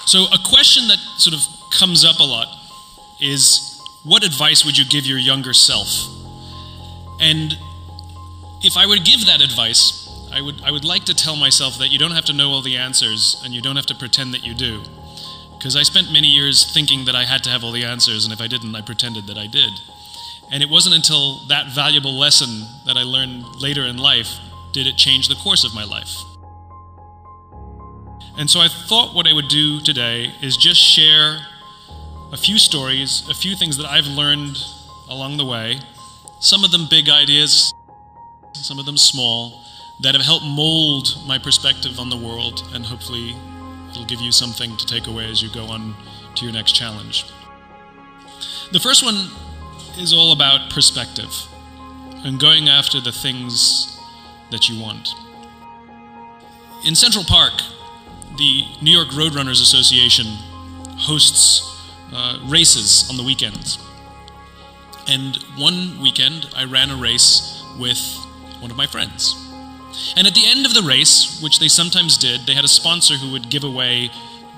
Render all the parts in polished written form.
So a question that sort of comes up a lot is, what advice would you give your younger self? And if I were to give that advice, I would like to tell myself that you don't have to know all the answers and you don't have to pretend that you do. Because I spent many years thinking that I had to have all the answers, and if I didn't, I pretended that I did. And it wasn't until that valuable lesson that I learned later in life did it change the course of my life. And so I thought what I would do today is just share a few stories, a few things that I've learned along the way, some of them big ideas, some of them small, that have helped mold my perspective on the world, and hopefully it'll give you something to take away as you go on to your next challenge. The first one is all about perspective and going after the things that you want. In Central Park, the New York Roadrunners Association hosts races on the weekends. And one weekend, I ran a race with one of my friends. And at the end of the race, which they sometimes did, they had a sponsor who would give away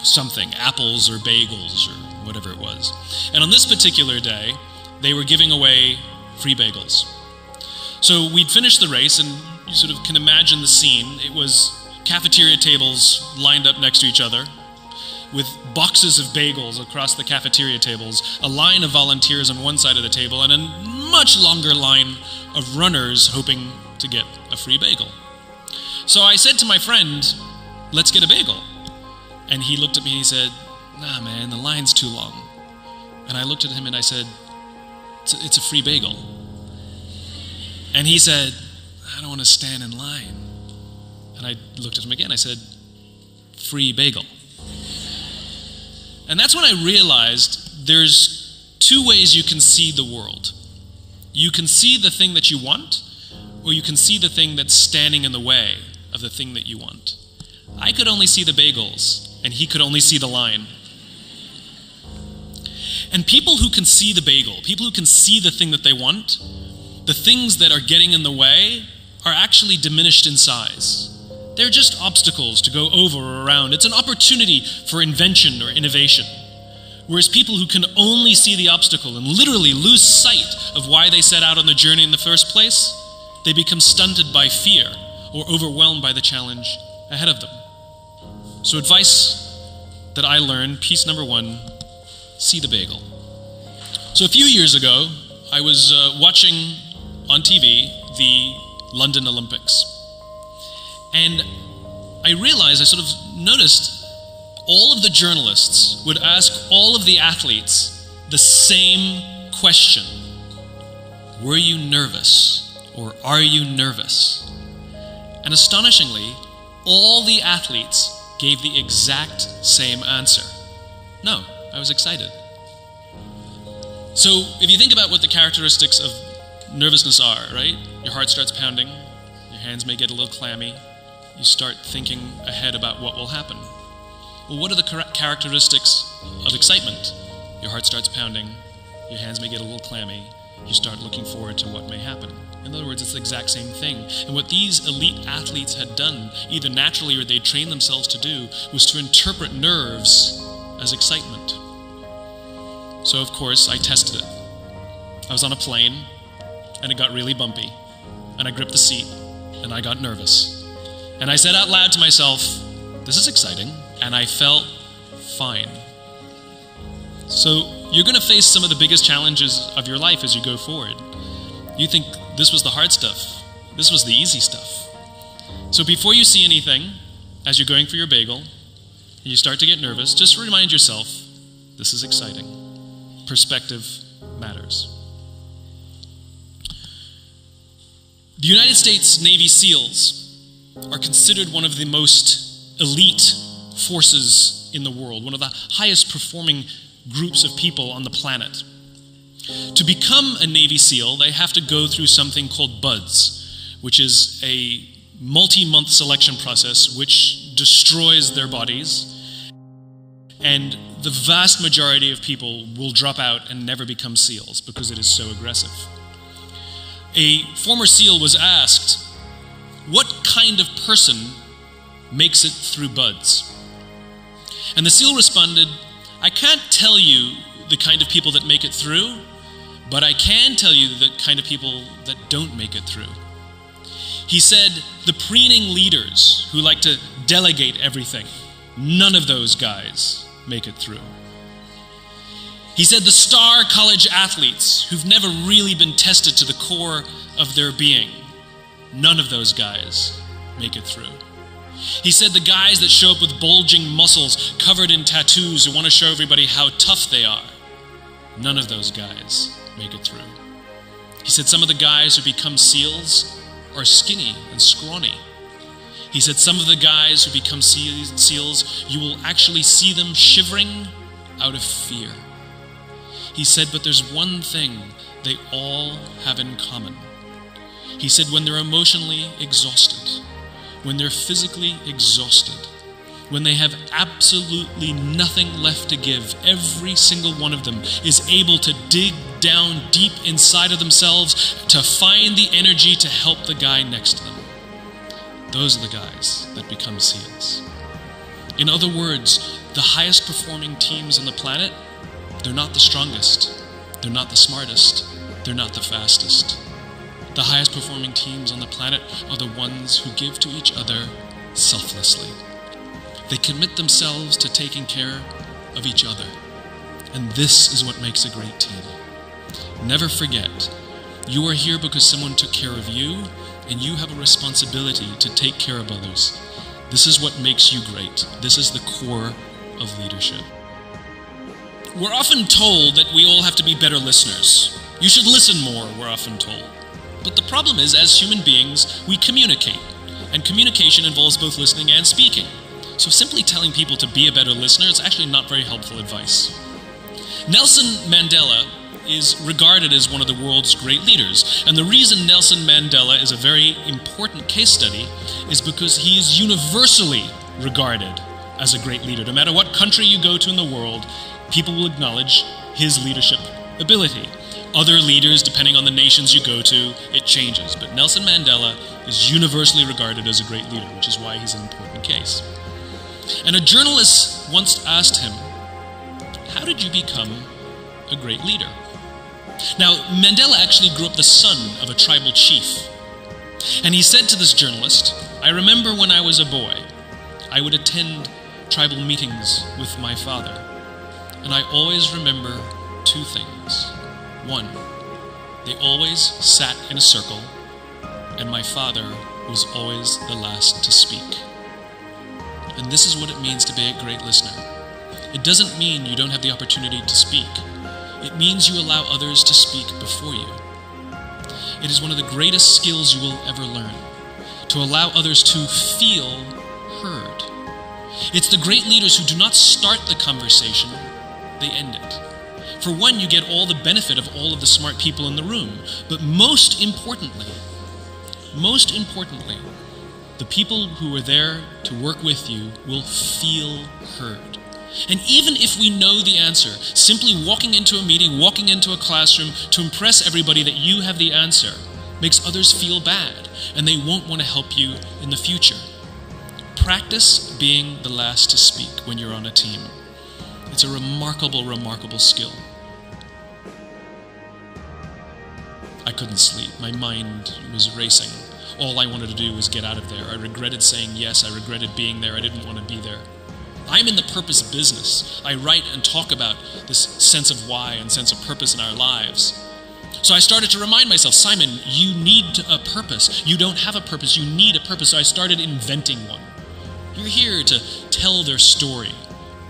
something, apples or bagels or whatever it was. And on this particular day, they were giving away free bagels. So we'd finished the race, and you sort of can imagine the scene. It was cafeteria tables lined up next to each other, with boxes of bagels across the cafeteria tables, a line of volunteers on one side of the table, and a much longer line of runners hoping to get a free bagel. So I said to my friend, "Let's get a bagel." And he looked at me and he said, "Nah, man, the line's too long." And I looked at him and I said, It's a free bagel." And he said, "I don't want to stand in line." And I looked at him again. I said, "Free bagel." And that's when I realized there's two ways you can see the world. You can see the thing that you want, or you can see the thing that's standing in the way of the thing that you want. I could only see the bagels, and he could only see the line. And people who can see the bagel, people who can see the thing that they want, the things that are getting in the way are actually diminished in size. They're just obstacles to go over or around. It's an opportunity for invention or innovation. Whereas people who can only see the obstacle and literally lose sight of why they set out on the journey in the first place, they become stunted by fear or overwhelmed by the challenge ahead of them. So advice that I learned, piece number one, see the bagel. So a few years ago, I was watching on TV the London Olympics. And I realized, I sort of noticed, all of the journalists would ask all of the athletes the same question. Were you nervous? Or are you nervous? And astonishingly, all the athletes gave the exact same answer. No, I was excited. So if you think about what the characteristics of nervousness are, right? Your heart starts pounding, your hands may get a little clammy, you start thinking ahead about what will happen. Well, what are the characteristics of excitement? Your heart starts pounding, your hands may get a little clammy, you start looking forward to what may happen. In other words, it's the exact same thing. And what these elite athletes had done, either naturally or they trained themselves to do, was to interpret nerves as excitement. So of course, I tested it. I was on a plane, and it got really bumpy, and I gripped the seat, and I got nervous. And I said out loud to myself, "This is exciting," and I felt fine. So you're going to face some of the biggest challenges of your life as you go forward. You think this was the hard stuff, this was the easy stuff. So before you see anything, as you're going for your bagel, and you start to get nervous, just remind yourself, this is exciting. Perspective matters. The United States Navy SEALs are considered one of the most elite forces in the world, one of the highest performing groups of people on the planet. To become a Navy SEAL, they have to go through something called BUDS, which is a multi-month selection process which destroys their bodies, and the vast majority of people will drop out and never become SEALs because it is so aggressive. A former SEAL was asked, what kind of person makes it through BUDS? And the seal responded, "I can't tell you the kind of people that make it through, but I can tell you the kind of people that don't make it through." He said, "The preening leaders who like to delegate everything, none of those guys make it through." He said, "The star college athletes who've never really been tested to the core of their being, none of those guys make it through." He said, "The guys that show up with bulging muscles covered in tattoos who want to show everybody how tough they are, none of those guys make it through." He said, "Some of the guys who become SEALs are skinny and scrawny." He said, "Some of the guys who become SEALs, you will actually see them shivering out of fear." He said, "But there's one thing they all have in common." He said, "When they're emotionally exhausted, when they're physically exhausted, when they have absolutely nothing left to give, every single one of them is able to dig down deep inside of themselves to find the energy to help the guy next to them. Those are the guys that become SEALs." In other words, the highest performing teams on the planet, they're not the strongest, they're not the smartest, they're not the fastest. The highest performing teams on the planet are the ones who give to each other selflessly. They commit themselves to taking care of each other. And this is what makes a great team. Never forget, you are here because someone took care of you, and you have a responsibility to take care of others. This is what makes you great. This is the core of leadership. We're often told that we all have to be better listeners. You should listen more, we're often told. But the problem is, as human beings, we communicate. And communication involves both listening and speaking. So simply telling people to be a better listener is actually not very helpful advice. Nelson Mandela is regarded as one of the world's great leaders. And the reason Nelson Mandela is a very important case study is because he is universally regarded as a great leader. No matter what country you go to in the world, people will acknowledge his leadership ability. Other leaders, depending on the nations you go to, it changes. But Nelson Mandela is universally regarded as a great leader, which is why he's an important case. And a journalist once asked him, "How did you become a great leader?" Now, Mandela actually grew up the son of a tribal chief. And he said to this journalist, "I remember when I was a boy, I would attend tribal meetings with my father. And I always remember two things. One, they always sat in a circle, and my father was always the last to speak." And this is what it means to be a great listener. It doesn't mean you don't have the opportunity to speak. It means you allow others to speak before you. It is one of the greatest skills you will ever learn, to allow others to feel heard. It's the great leaders who do not start the conversation, they end it. For one, you get all the benefit of all of the smart people in the room. But most importantly, the people who are there to work with you will feel heard. And even if we know the answer, simply walking into a meeting, walking into a classroom to impress everybody that you have the answer makes others feel bad, and they won't want to help you in the future. Practice being the last to speak when you're on a team. It's a remarkable, remarkable skill. I couldn't sleep. My mind was racing. All I wanted to do was get out of there. I regretted saying yes. I regretted being there. I didn't want to be there. I'm in the purpose business. I write and talk about this sense of why and sense of purpose in our lives. So I started to remind myself, Simon, you need a purpose. You don't have a purpose. You need a purpose. So I started inventing one. You're here to tell their story.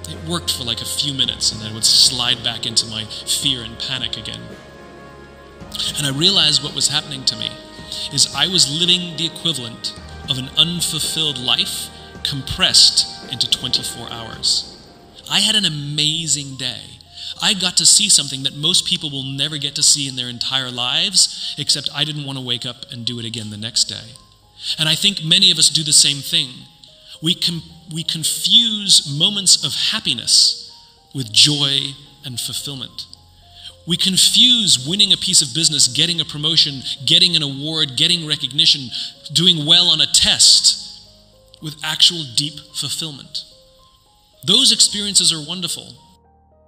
It worked for like a few minutes, and then I would slide back into my fear and panic again. And I realized what was happening to me is I was living the equivalent of an unfulfilled life compressed into 24 hours. I had an amazing day. I got to see something that most people will never get to see in their entire lives, except I didn't want to wake up and do it again the next day. And I think many of us do the same thing. We confuse moments of happiness with joy and fulfillment. We confuse winning a piece of business, getting a promotion, getting an award, getting recognition, doing well on a test with actual deep fulfillment. Those experiences are wonderful.